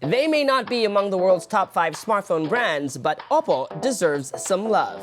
They may not be among the world's top 5 smartphone brands, but OPPO deserves some love.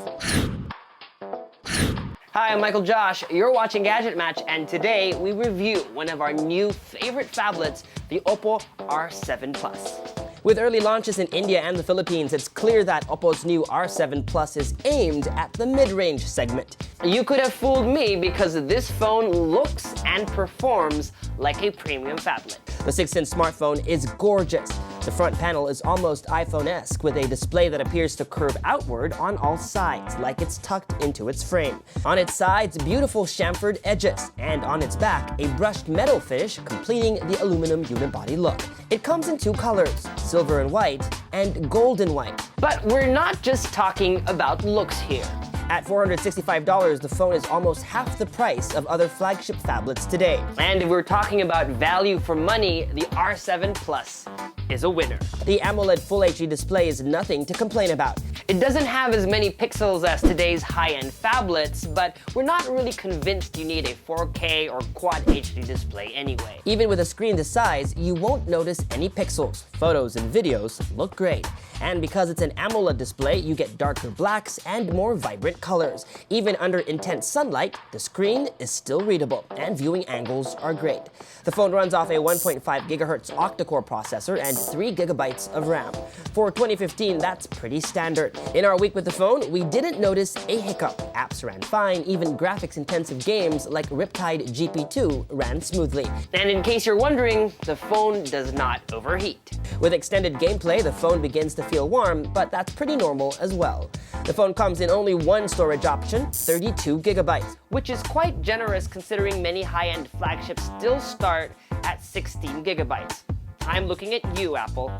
Hi, I'm Michael Josh. You're watching GadgetMatch, and today we review one of our new favorite phablets, the OPPO R7 Plus. With early launches in India and the Philippines, it's clear that OPPO's new R7 Plus is aimed at the mid-range segment. You could have fooled me because this phone looks and performs like a premium phablet. The 6-inch smartphone is gorgeous. The front panel is almost iPhone-esque with a display that appears to curve outward on all sides, like it's tucked into its frame. On its sides, beautiful chamfered edges, and on its back, a brushed metal finish completing the aluminum unibody look. It comes in 2 colors, silver and white, and gold and white. But we're not just talking about looks here. At $465, the phone is almost half the price of other flagship phablets today. And if we're talking about value for money, the R7 Plus is a winner. The AMOLED Full HD display is nothing to complain about. It doesn't have as many pixels as today's high-end phablets, but we're not really convinced you need a 4K or Quad HD display anyway. Even with a screen this size, you won't notice any pixels. Photos and videos look great. And because it's an AMOLED display, you get darker blacks and more vibrant colors. Even under intense sunlight, the screen is still readable, and viewing angles are great. The phone runs off a 1.5 GHz octa-core processor and 3 GB of RAM. For 2015, that's pretty standard. In our week with the phone, we didn't notice a hiccup. Apps ran fine, even graphics-intensive games like Riptide GP2 ran smoothly. And in case you're wondering, the phone does not overheat. With extended gameplay, the phone begins to feel warm, but that's pretty normal as well. The phone comes in only one storage option, 32 GB, which is quite generous considering many high-end flagships still start at 16 GB. I'm looking at you, Apple.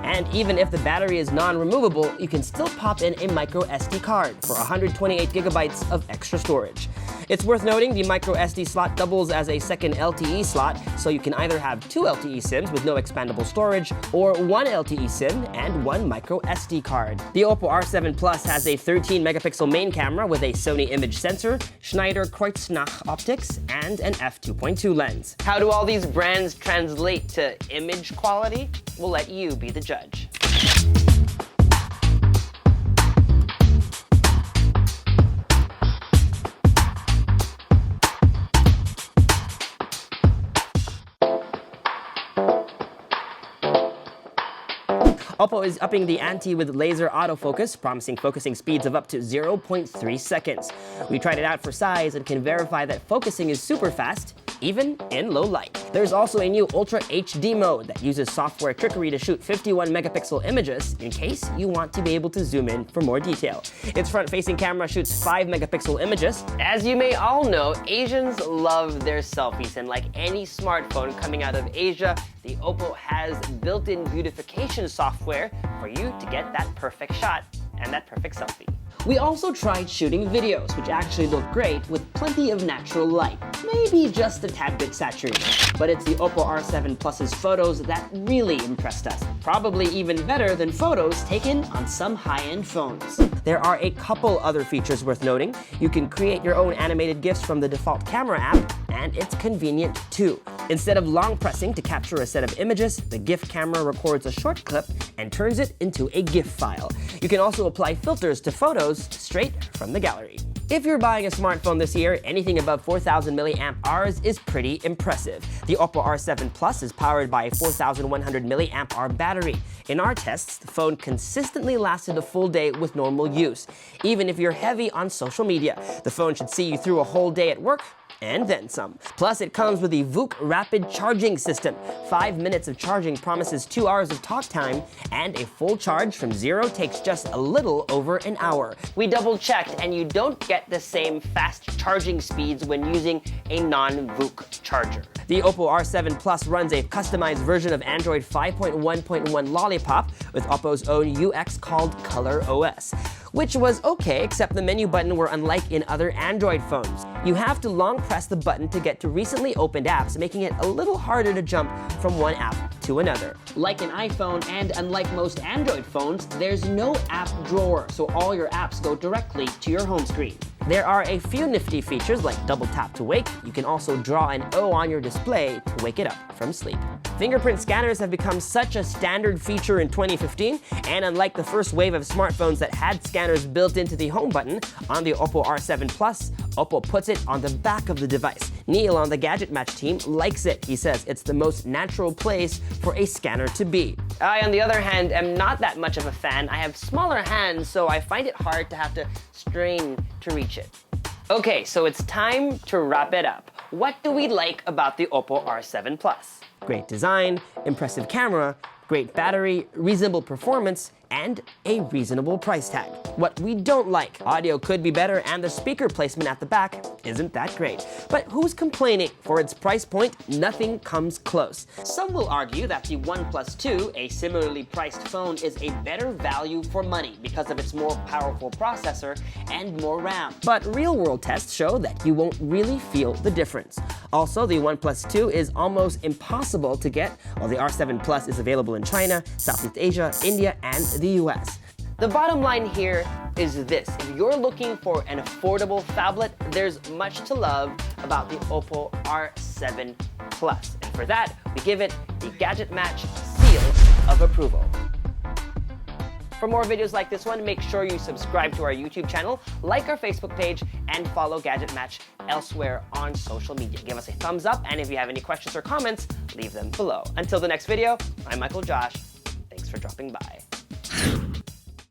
And even if the battery is non-removable, you can still pop in a micro SD card for 128 GB of extra storage. It's worth noting the micro SD slot doubles as a second LTE slot, so you can either have 2 LTE SIMs with no expandable storage, or 1 LTE SIM and 1 micro SD card. The OPPO R7 Plus has a 13-megapixel main camera with a Sony image sensor, Schneider Kreuznach optics, and an f2.2 lens. How do all these brands translate to image quality? We'll let you be the judge. OPPO is upping the ante with laser autofocus, promising focusing speeds of up to 0.3 seconds. We tried it out for size and can verify that focusing is super fast, even in low light. There's also a new Ultra HD mode that uses software trickery to shoot 51-megapixel images in case you want to be able to zoom in for more detail. Its front-facing camera shoots 5-megapixel images. As you may all know, Asians love their selfies, and like any smartphone coming out of Asia, the OPPO has built-in beautification software for you to get that perfect shot and that perfect selfie. We also tried shooting videos, which actually look great with plenty of natural light. Maybe just a tad bit saturated. But it's the OPPO R7 Plus's photos that really impressed us. Probably even better than photos taken on some high-end phones. There are a couple other features worth noting. You can create your own animated GIFs from the default camera app, and it's convenient too. Instead of long pressing to capture a set of images, the GIF camera records a short clip and turns it into a GIF file. You can also apply filters to photos straight from the gallery. If you're buying a smartphone this year, anything above 4,000 mAh is pretty impressive. The OPPO R7 Plus is powered by a 4,100 mAh battery. In our tests, the phone consistently lasted a full day with normal use. Even if you're heavy on social media, the phone should see you through a whole day at work and then some. Plus, it comes with the VOOC rapid charging system. 5 minutes of charging promises 2 hours of talk time, and a full charge from zero takes just a little over an hour. We double-checked, and you don't get the same fast charging speeds when using a non-VOOC charger. The OPPO R7 Plus runs a customized version of Android 5.1.1 Lollipop with OPPO's own UX called Color OS, which was okay, except the menu button were unlike in other Android phones. You have to long press the button to get to recently opened apps, making it a little harder to jump from one app to another. Like an iPhone, and unlike most Android phones, there's no app drawer, so all your apps go directly to your home screen. There are a few nifty features like double tap to wake. You can also draw an O on your display to wake it up from sleep. Fingerprint scanners have become such a standard feature in 2015, and unlike the first wave of smartphones that had scanners built into the home button, on the OPPO R7 Plus, OPPO puts it on the back of the device. Neil on the GadgetMatch team likes it. He says it's the most natural place for a scanner to be. I, on the other hand, am not that much of a fan. I have smaller hands, so I find it hard to have to strain to reach it. Okay, so it's time to wrap it up. What do we like about the OPPO R7 Plus? Great design, impressive camera, great battery, reasonable performance, and a reasonable price tag. What we don't like, audio could be better and the speaker placement at the back isn't that great. But who's complaining? For its price point, nothing comes close. Some will argue that the OnePlus 2, a similarly priced phone, is a better value for money because of its more powerful processor and more RAM. But real-world tests show that you won't really feel the difference. Also, the OnePlus 2 is almost impossible to get, while the R7 Plus is available in China, Southeast Asia, India, and the US. The bottom line here is this: if you're looking for an affordable phablet, there's much to love about the OPPO R7 Plus. And for that, we give it the GadgetMatch seal of approval. For more videos like this one, make sure you subscribe to our YouTube channel, like our Facebook page, and follow GadgetMatch elsewhere on social media. Give us a thumbs up, and if you have any questions or comments, leave them below. Until the next video, I'm Michael Josh. Thanks for dropping by.